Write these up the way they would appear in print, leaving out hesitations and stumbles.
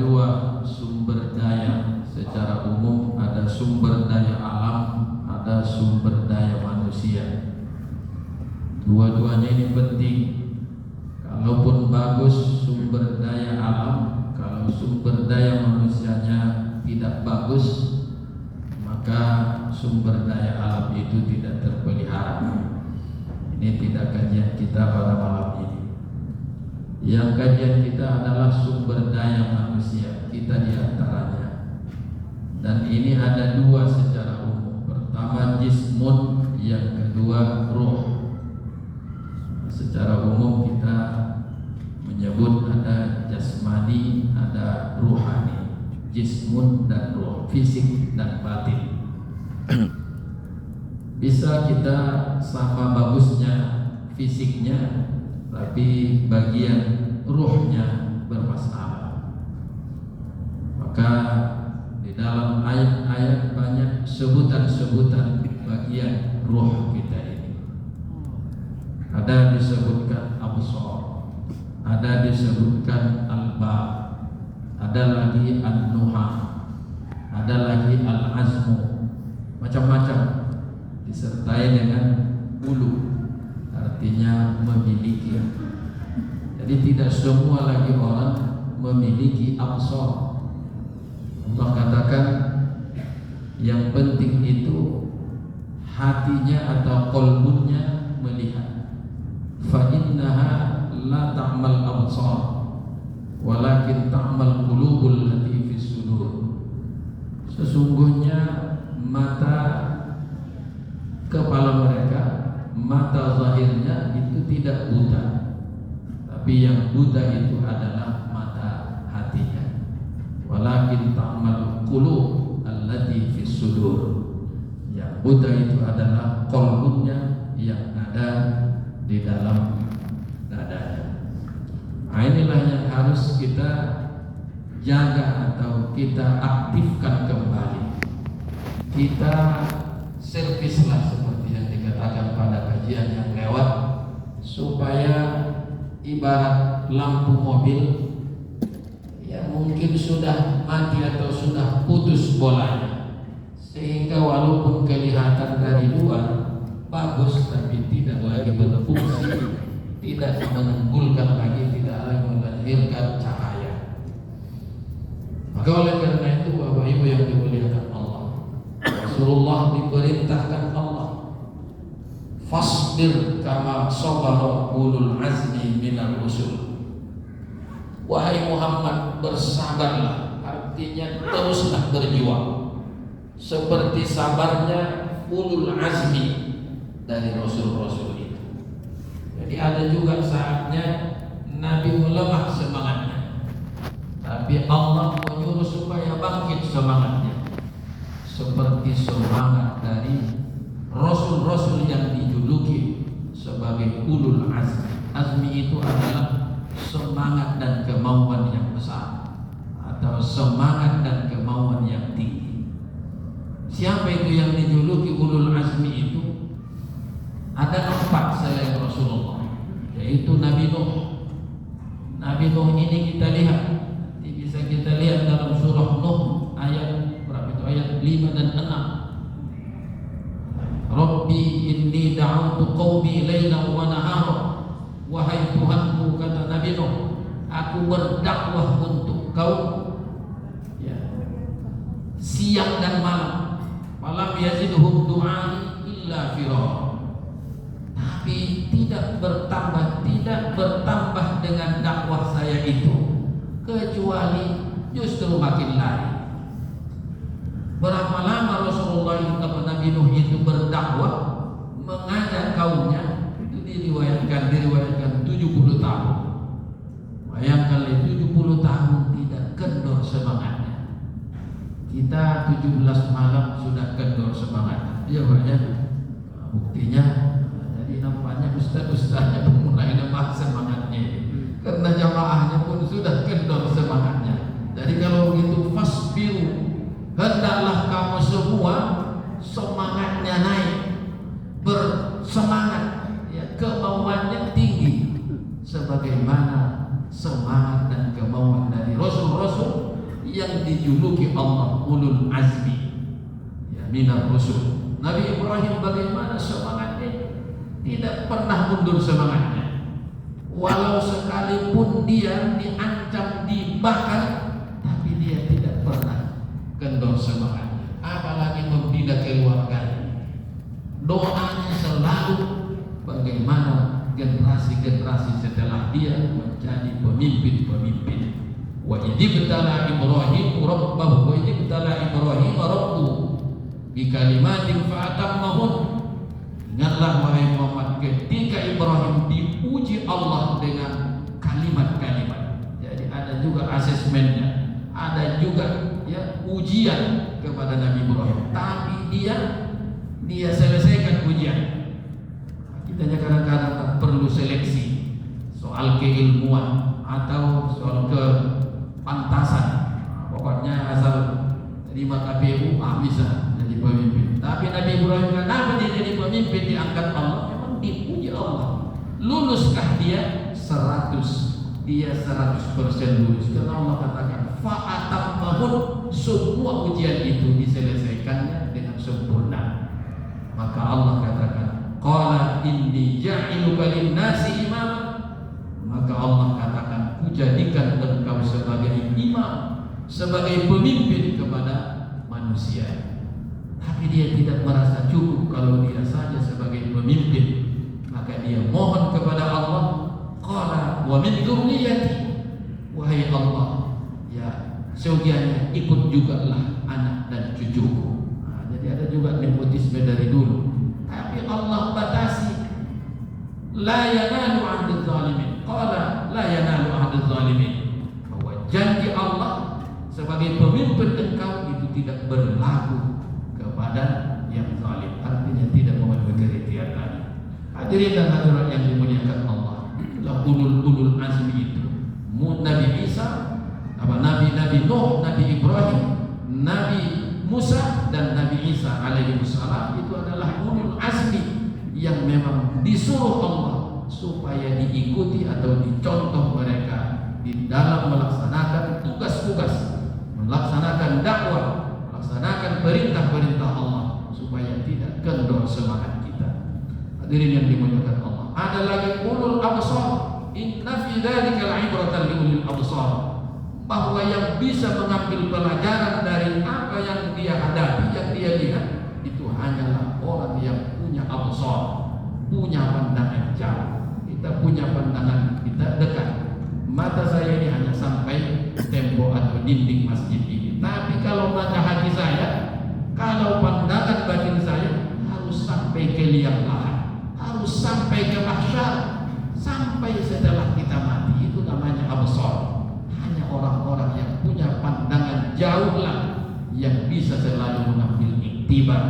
dua sumber daya secara umum, ada sumber daya alam, ada sumber daya manusia. Dua-duanya ini penting. Kalaupun bagus sumber daya alam, kalau sumber daya manusianya tidak bagus, maka sumber daya alam itu tidak terpelihara. Ini tidak kajian kita pada malam ini. Yang kajian kita adalah sumber daya manusia, kita di antaranya. Dan ini ada dua secara umum. Pertama jismun, yang kedua ruh. Secara umum kita menyebut ada jasmani, ada ruhani, jismun dan ruh, fisik dan batin. Bisa kita sama bagusnya fisiknya, tapi bagian ruhnya bermasalah. Maka di dalam ayat-ayat banyak sebutan-sebutan bagian ruh kita ini. Ada disebutkan absar, ada disebutkan albab, ada lagi an-nuha, ada lagi al-azmu, macam-macam, disertai dengan ulu, artinya memiliki. Jadi tidak semua lagi orang memiliki absar. Allah katakan yang penting itu hatinya atau qalbunya melihat. Fa innaha la ta'mal absar walakin ta'mal qulubul lati fis sudur. Sesungguhnya mata kepala mereka, mata zahirnya itu tidak buta, tapi yang buta itu adalah mata hatinya. Walakin ta'mal qulub allati fis sudur. Yang buta itu adalah qalbunya yang ada di dalam dadanya. Nah, inilah yang harus kita jaga atau kita aktifkan kembali. Kita servislah seperti yang dikatakan pada kajian yang lewat, supaya ibarat lampu mobil yang mungkin sudah mati atau sudah putus bolanya, sehingga walaupun kelihatan dari luar bagus, tapi tidak lagi berfungsi, tidak menunggulkan lagi, tidak lagi melahirkan cahaya. Maka oleh karena itu Bapak Ibu yang dimuliakan Allah, Rasulullah diperintahkan Allah, fasbir kama sabara ulul azmi minal rusul. Wahai Muhammad, bersabarlah, artinya teruslah berjuang seperti sabarnya ulul azmi dari rasul-rasul itu. Jadi ada juga saatnya Nabi melemah semangatnya, tapi Allah menyuruh supaya bangkit semangatnya, seperti semangat dari rasul-rasul yang dijuluki sebagai ulul azmi. Azmi itu adalah semangat dan kemauan yang besar, atau semangat dan kemauan yang tinggi. Siapa itu yang dijuluki ulul azmi itu? Ada 4 selain Rasulullah, yaitu Nabi Nuh. Nabi Nuh ini kita lihat, bisa kita lihat dalam surah Nuh ayat berapa itu? Ayat 5 dan 6. Rabbi inni da'utu qaumi lailan wa nahara. Wahai Tuhanku, kata Nabi Nuh, aku berdakwah untuk kaum ya, siang dan malam. Malam yazidhum du'ai illa firara. Tapi tidak bertambah dengan dakwah saya itu, kecuali justru makin lari. Berapa lama Rasulullah atau Nabi Nuh itu berdakwah, mengajak kaumnya, itu diriwayatkan 70 tahun. Bayangkan 70 tahun tidak kendor semangatnya. Kita 17 malam sudah kendor semangatnya. Ya banyak buktinya. Nampaknya ustaz-ustaznya pun mulai lemah semangatnya, karena jamaahnya pun sudah kendor semangatnya. Jadi kalau begitu, fasbiru, hendaklah kamu semua semangatnya naik, bersemangat, ya, kemauannya tinggi, sebagaimana semangat dan kemauan dari rasul-rasul yang dijuluki Allah ulul azmi ya minar rusul. Nabi Ibrahim bagaimana semangatnya? Tidak pernah mundur semangatnya. Walau sekalipun dia diancam dibakar, tapi dia tidak pernah kendor semangatnya. Apalagi membina keluarganya. Doanya selalu bagaimana generasi-generasi setelah dia menjadi pemimpin-pemimpin. Wa idibtala Ibrahim rabbahu wa idibtala Ibrahim rabbuhu bi kalimatin fa'atammahun. Ingatlah wahai Muhammad, ketika Ibrahim diuji Allah dengan kalimat-kalimat. Jadi ada juga asesmennya, ada juga ya ujian kepada Nabi Ibrahim. Tapi dia selesaikan ujian. Kita kadang-kadang tak perlu seleksi soal keilmuan atau soal kepantasan. Pokoknya asal terima KPU bisa jadi pemimpin. Tapi Nabi Ibrahim kenapa dia jadi pemimpin diangkat Allah? Memang diuji Allah. Luluskah dia 100%? Dia 100% lulus. Karena Allah katakan fa'atammahun, semua ujian itu diselesaikannya dengan sempurna. Maka Allah katakan qala inni ja'iluka lin-nasi imama. Maka Allah katakan kujadikan engkau sebagai imam, sebagai pemimpin kepada manusia. Tapi dia tidak merasa cukup kalau dia saja sebagai pemimpin. Maka dia mohon kepada Allah, qala wa min dzurriyyati, wahai Allah, ya seyogianya ikut jugalah anak dan cucuku. Jadi ada juga nepotisme dari dulu. Tapi Allah batasi, la yanalu ahdiz zalimin. Qala la yanalu ahdiz zalimin. Bahwa janji Allah sebagai pemimpin engkau itu tidak berlaku kepada yang zalim, artinya tidak memenuhi kriteria tadi. Hadirin dan hadirat yang dimuliakan Allah, la ulul azmi itu Nabi Isa, Nabi Nuh, Nabi Ibrahim, Nabi Musa dan Nabi Isa alaihi wassalam itu adalah ulul azmi yang memang disuruh Allah supaya diikuti atau dicontoh mereka di dalam melaksanakan tugas-tugas, melaksanakan dakwah, melaksanakan perintah-perintah Allah supaya tidak kendor semangat kita. Hadirin yang dimuliakan Allah, ada lagi ulul absar. Inna fi dzalika la'ibratan li ulil absar, bahwa yang bisa mengambil pelajaran dari apa yang dia hadapi, yang dia lihat, itu hanyalah orang yang punya absar, punya pandangan jauh. Kita punya pandangan kita dekat. Mata saya ini hanya sampai tembok atau dinding masjid ini. Tapi kalau mata hati saya, kalau pandangan batin saya harus sampai ke liang lahat, harus sampai ke mahsyar, sampai setelah kita mati. Itu namanya absar. Hanya orang-orang yang punya pandangan jauh lah yang bisa selalu mengambil iktibar.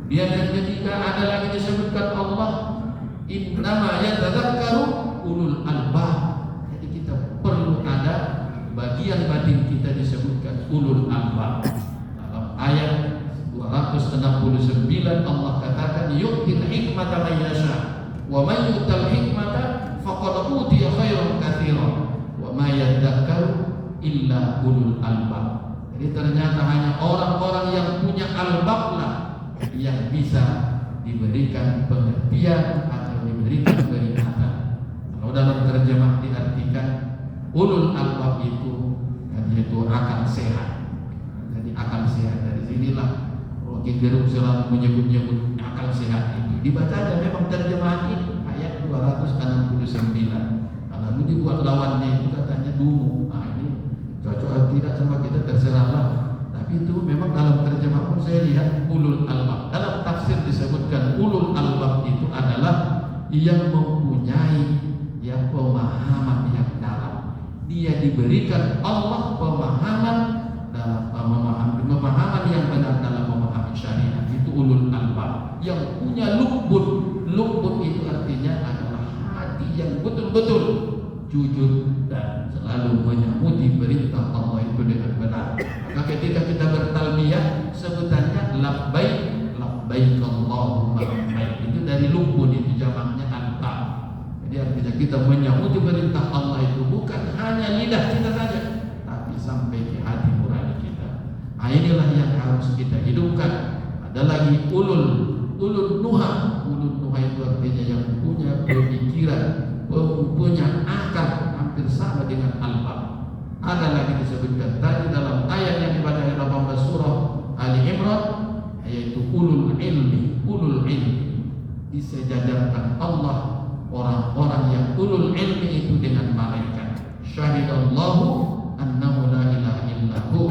Dia dan ketika ada lagi disebutkan Allah, innama yatadzakkaru ulul albab. Jadi kita perlu ada bagian batin kita disebutkan ulul albab. Dalam ayat 269 Allah katakan yu'til hikmata man yasha wa man yu'tal hikmata faqad utiya khairan katsiran wa ma yadzakkaru illa ulul albab. Jadi ternyata hanya orang-orang yang punya albab lah yang bisa diberikan pengertian atau diberikan peringatan. Kalau dalam terjemah diartikan ulul albab itu yaitu akal sehat. Jadi akal sehat dari sinilah Rocky Gerung selalu menyebut akal sehat itu. Dibaca aja memang terjemahan ini ayat 269. Lalu dibuat lawannya itu katanya dulu. Nah ini cocok atau tidak sama kita terserahlah. Tapi itu memang dalam terjemah pun saya lihat ulul albab. Dalam tafsir disebutkan ulul albab itu adalah yang mempunyai yang pemahaman yang dalam. Dia diberikan Allah pemahaman dalam pemahaman yang benar dalam memahami syariat. Itu ulul albab yang punya lubbun. Lubbun itu artinya adalah hati yang betul-betul jujur dan selalu menyambuti perintah Allah itu dengan benar. Maka ketika kita bertalbiyah sebutannya labbaik, labbaik Allahumma labbaik. Itu dari lubbun, itu jamaknya albab. Jadi artinya kita menyambuti perintah Allah itu bukan hanya lidah kita saja, tapi sampai ke hati nurani kita. Inilah yang harus kita hidupkan. Ada lagi ulul nuha. Ulul nuha itu artinya yang punya pemikiran, punya akal hampir sama dengan albab. Ada lagi disebutkan tadi dalam ayat yang pada ayat 18 surah Ali Imran, yaitu ulul ilmi. Ulul ilmi disejajarkan Allah orang-orang yang ulul ilmi itu dengan malaikat. Syahidallahu annahu la ilaha illahu.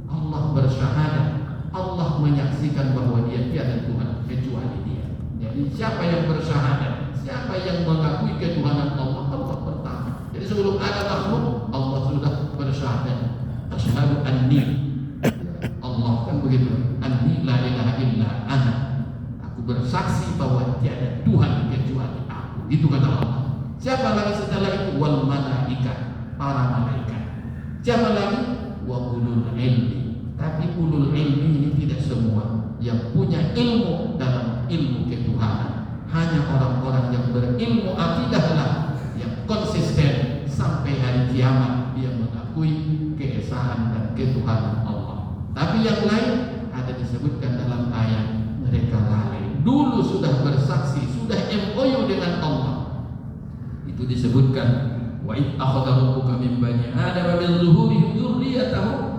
Allah bersyahadat, Allah menyaksikan bahwa dia tiada Tuhan kecuali Dia. Jadi siapa yang bersyahadat, siapa yang mengakui ketuhanan Allah, Allah pertama. Jadi sebelum ada makhluk, Allah sudah bersyahadat. Asyhadu anni, Allah kan begitu. Anni la ilaha illa ana. Aku bersaksi bahwa tiada Tuhan kecuali Aku. Itu kata Allah. Siapa lagi setelah itu? Wal malaikat, para malaikat. Siapa lagi? Wa ulul ilmi. Tapi ulul ilmi ini tidak semua yang punya ilmu dalam ilmu ketuhanan. Hanya orang-orang yang berilmu akidahlah yang konsisten sampai hari kiamat dia mengakui keesaan dan ketuhanan Allah. Tapi yang lain ada disebutkan dalam ayat, mereka lalai. Dulu sudah bersaksi, sudah MOU dengan Allah. Itu disebutkan, wa id akhadha rabbuka min bani adama min zuhurihim dzurriyyatahum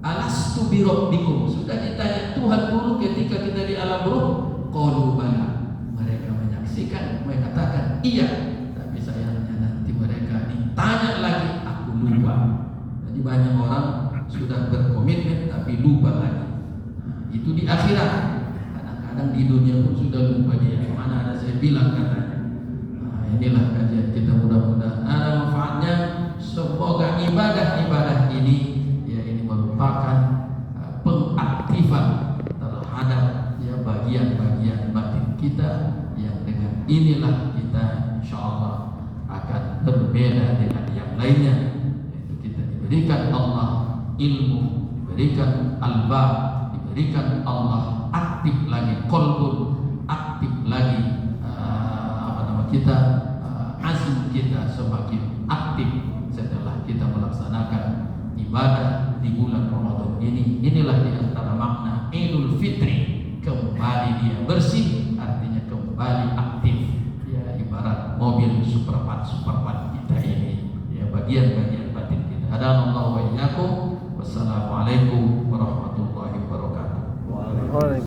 alastu bi rabbikum. Sudah ditanya Tuhan dulu ketika kita di alam ruh, qalu bala. Mereka menyaksikan, mengatakan iya, tapi sayangnya nanti mereka ditanya lagi, aku lupa. Jadi banyak orang sudah berkomitmen tapi lupa lagi. Itu di akhirat. Kadang-kadang di dunia pun sudah lupa dia. Mana ada saya bilang katanya. Inilah kajian kita, mudah-mudahan ada manfaatnya. Semoga ibadah-ibadah ini merupakan pengaktifan terhadap bagian-bagian batin kita yang dengan inilah kita insyaallah akan berbeda dengan yang lainnya. Yaitu kita diberikan Allah ilmu, diberikan albab, diberikan Allah aktif lagi qalbun, aktif lagi kita azm kita semakin aktif setelah kita melaksanakan ibadah di bulan Ramadan ini. Inilah di antara makna Idul Fitri, kembali dia bersih, artinya kembali aktif. Ya, ibarat mobil superpat kita ini, ya, bagian-bagian batin kita. Hadanallahu wa iyyakum. Wassalamualaikum warahmatullahi wabarakatuh.